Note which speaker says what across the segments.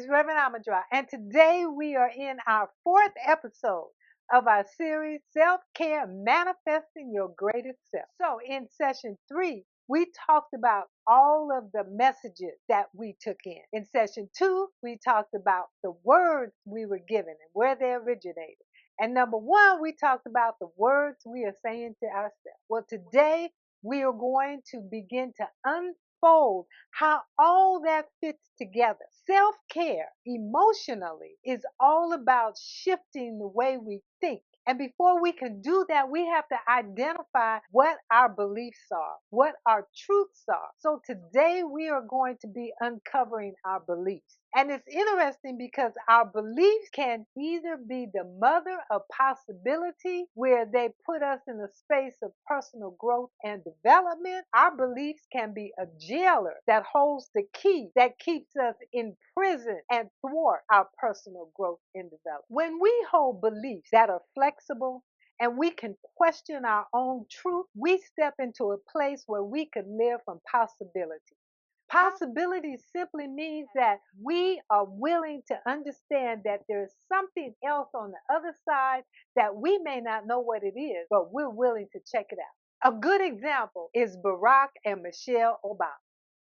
Speaker 1: It's Reverend Ahmondra, and today we are in our fourth episode of our series, Self-Care Manifesting Your Greatest Self. So in session 3, we talked about all of the messages that we took in. In session 2, we talked about the words we were given and where they originated. And number 1, we talked about the words we are saying to ourselves. Well, today we are going to begin to unfold how all that fits together. Self-care emotionally is all about shifting the way we think. And before we can do that, we have to identify what our beliefs are, what our truths are. So today we are going to be uncovering our beliefs. And it's interesting because our beliefs can either be the mother of possibility, where they put us in a space of personal growth and development. Our beliefs can be a jailer that holds the key that keeps us in prison and thwart our personal growth and development. When we hold beliefs that are flexible and we can question our own truth, we step into a place where we can live from possibility. Possibility simply means that we are willing to understand that there's something else on the other side that we may not know what it is, but we're willing to check it out. A good example is Barack and Michelle Obama.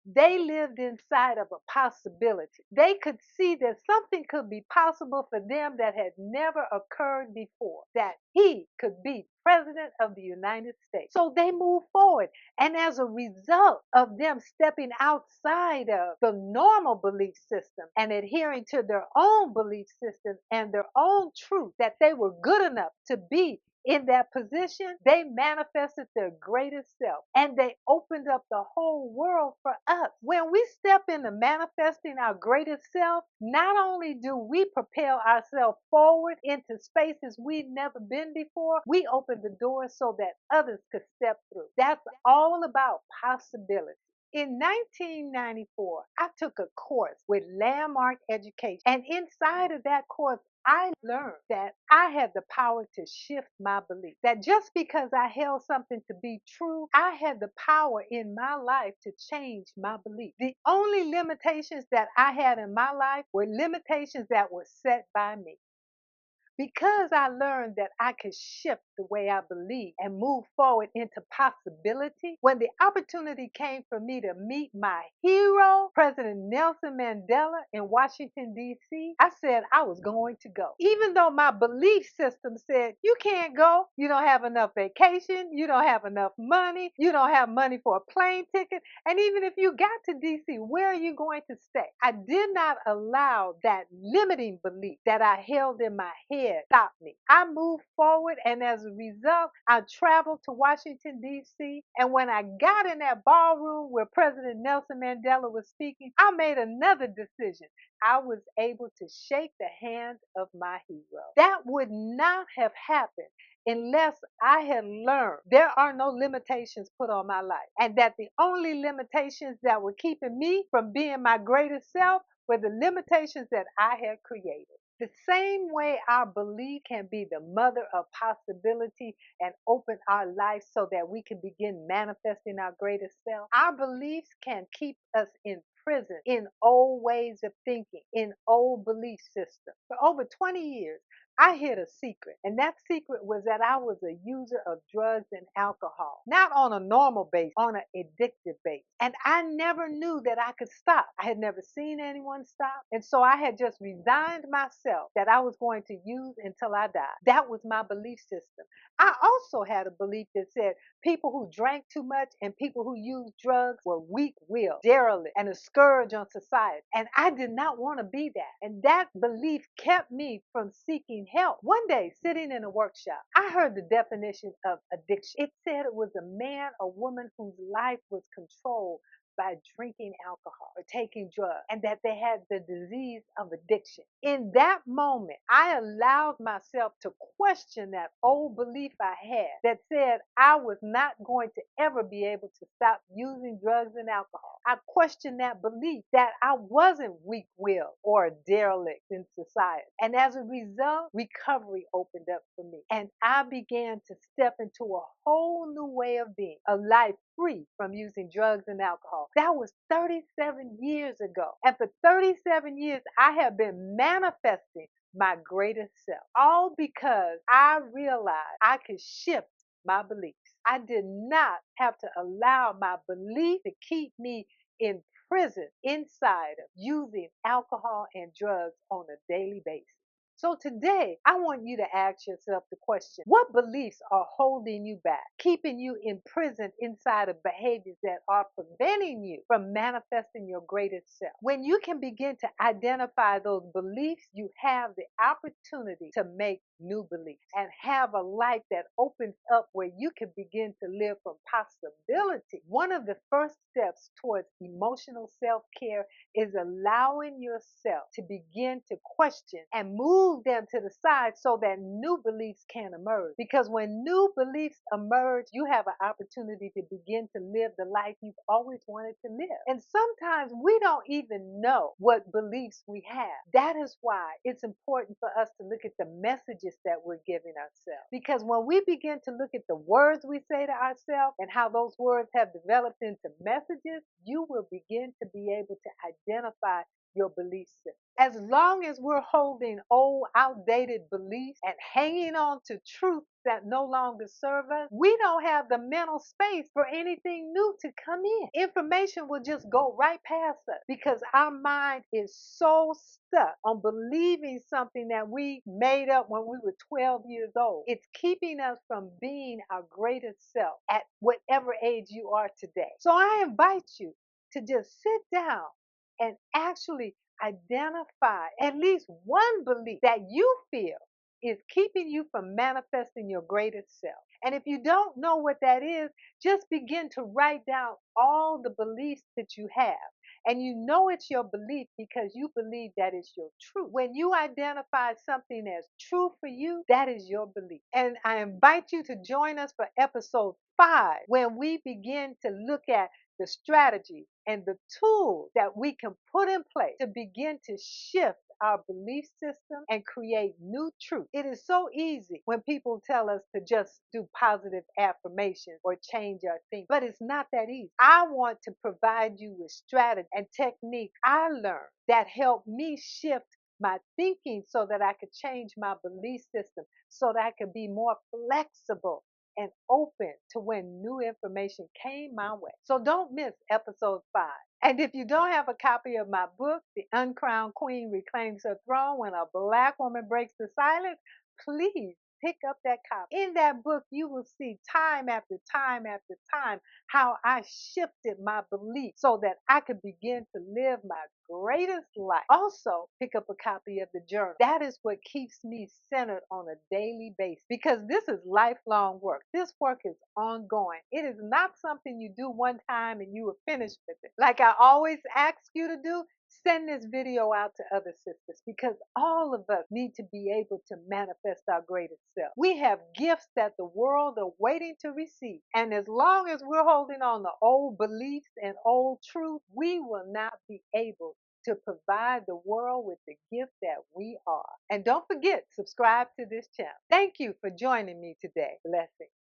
Speaker 1: They lived inside of a possibility. They could see that something could be possible for them that had never occurred before, that he could be president of the United States. So they moved forward. And as a result of them stepping outside of the normal belief system and adhering to their own belief system and their own truth, that they were good enough to be in that position, they manifested their greatest self and they opened up the whole world for us. When we step into manifesting our greatest self, not only do we propel ourselves forward into spaces we've never been before, we open the doors so that others could step through. That's all about possibility. In 1994, I took a course with Landmark Education, and inside of that course, I learned that I had the power to shift my belief. That just because I held something to be true, I had the power in my life to change my belief. The only limitations that I had in my life were limitations that were set by me. Because I learned that I could shift the way I believe and move forward into possibility, when the opportunity came for me to meet my hero, President Nelson Mandela, in Washington, D.C., I said I was going to go. Even though my belief system said, you can't go, you don't have enough vacation, you don't have enough money, you don't have money for a plane ticket, and even if you got to D.C., where are you going to stay? I did not allow that limiting belief that I held in my head stop me. I moved forward, and as a result, I traveled to Washington, D.C., and when I got in that ballroom where President Nelson Mandela was speaking, I made another decision. I was able to shake the hand of my hero. That would not have happened unless I had learned there are no limitations put on my life, and that the only limitations that were keeping me from being my greatest self were the limitations that I had created. The same way our belief can be the mother of possibility and open our life so that we can begin manifesting our greatest self, our beliefs can keep us in prison in old ways of thinking, in old belief systems. For over 20 years, I hid a secret, and that secret was that I was a user of drugs and alcohol, not on a normal basis, on an addictive basis. And I never knew that I could stop. I had never seen anyone stop. And so I had just resigned myself that I was going to use until I died. That was my belief system. I also had a belief that said people who drank too much and people who used drugs were weak-willed, derelict, and a scourge on society. And I did not want to be that. And that belief kept me from seeking help. One day, sitting in a workshop, I heard the definition of addiction. It said it was a man or woman whose life was controlled by drinking alcohol or taking drugs, and that they had the disease of addiction. In that moment, I allowed myself to question that old belief I had that said I was not going to ever be able to stop using drugs and alcohol. I questioned that belief that I wasn't weak-willed or a derelict in society. And as a result, recovery opened up for me. And I began to step into a whole new way of being, a life free from using drugs and alcohol. y'all. That was 37 years ago. And for 37 years, I have been manifesting my greatest self. All because I realized I could shift my beliefs. I did not have to allow my belief to keep me in prison inside of using alcohol and drugs on a daily basis. So today, I want you to ask yourself the question, what beliefs are holding you back, keeping you imprisoned inside of behaviors that are preventing you from manifesting your greatest self? When you can begin to identify those beliefs, you have the opportunity to make new beliefs and have a life that opens up where you can begin to live from possibility. One of the first steps towards emotional self-care is allowing yourself to begin to question and move them to the side so that new beliefs can emerge. Because when new beliefs emerge, you have an opportunity to begin to live the life you've always wanted to live. And sometimes we don't even know what beliefs we have. That is why it's important for us to look at the messages that we're giving ourselves. Because when we begin to look at the words we say to ourselves and how those words have developed into messages, you will begin to be able to identify your belief system. As long as we're holding old, outdated beliefs and hanging on to truth that no longer serve us, we don't have the mental space for anything new to come in. Information will just go right past us because our mind is so stuck on believing something that we made up when we were 12 years old. It's keeping us from being our greatest self at whatever age you are today. So I invite you to just sit down and actually identify at least one belief that you feel is keeping you from manifesting your greatest self. And if you don't know what that is, just begin to write down all the beliefs that you have. And you know it's your belief because you believe that it's your truth. When you identify something as true for you, that is your belief. And I invite you to join us for episode 5 when we begin to look at the strategy and the tools that we can put in place to begin to shift our belief system and create new truth. It is so easy when people tell us to just do positive affirmations or change our thinking, but it's not that easy. I want to provide you with strategy and techniques I learned that help me shift my thinking so that I could change my belief system, so that I could be more flexible and open to when new information came my way. So don't miss episode 5. And if you don't have a copy of my book, The Uncrowned Queen Reclaims Her Throne When a Black Woman Breaks the Silence, please pick up that copy. In that book, you will see time after time after time how I shifted my belief so that I could begin to live my greatest life. Also, pick up a copy of the journal. That is what keeps me centered on a daily basis because this is lifelong work. This work is ongoing. It is not something you do one time and you are finished with it. Like I always ask you to do, send this video out to other sisters because all of us need to be able to manifest our greatest self. We have gifts that the world are waiting to receive. And as long as we're holding on to old beliefs and old truth, we will not be able to provide the world with the gift that we are. And don't forget, subscribe to this channel. Thank you for joining me today. Blessings.